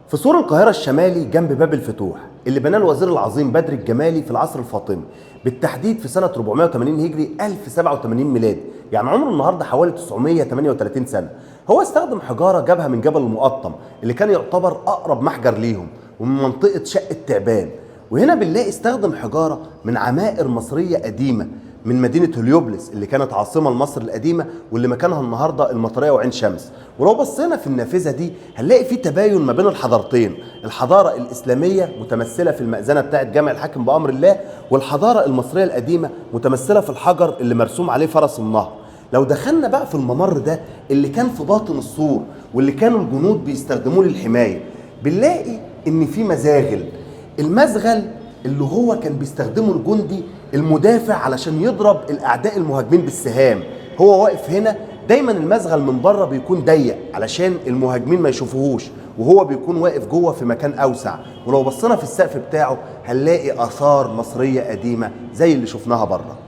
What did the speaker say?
في سور القاهرة الشمالي جنب باب الفتوح اللي بناه الوزير العظيم بدر الجمالي في العصر الفاطمي، بالتحديد في سنة 480 هجري 1087 ميلادي، يعني عمره النهارده حوالي 938 سنة. هو استخدم حجارة جابها من جبل المقطم اللي كان يعتبر أقرب محجر ليهم، ومن منطقة شقة تعبان. وهنا بنلاقي استخدم حجارة من عمائر مصرية قديمة من مدينة هليوبلس اللي كانت عاصمة لمصر القديمة، واللي مكانها النهاردة المطرية وعين شمس. ولو بصينا في النافذة دي هنلاقي في تباين ما بين الحضارتين، الحضارة الإسلامية متمثلة في المأذنة بتاعة جامع الحاكم بأمر الله، والحضارة المصرية القديمة متمثلة في الحجر اللي مرسوم عليه فرس النهر. لو دخلنا بقى في الممر ده اللي كان في باطن السور واللي كانوا الجنود بيستخدموه للحماية، بنلاقي إن في مزاغل. المزغل اللي هو كان بيستخدمه الجندي المدافع علشان يضرب الاعداء المهاجمين بالسهام. هو واقف هنا، دايما المزغل من بره بيكون ضيق علشان المهاجمين ما يشوفوهوش، وهو بيكون واقف جوه في مكان اوسع. ولو بصينا في السقف بتاعه هنلاقي اثار مصريه قديمه زي اللي شفناها بره.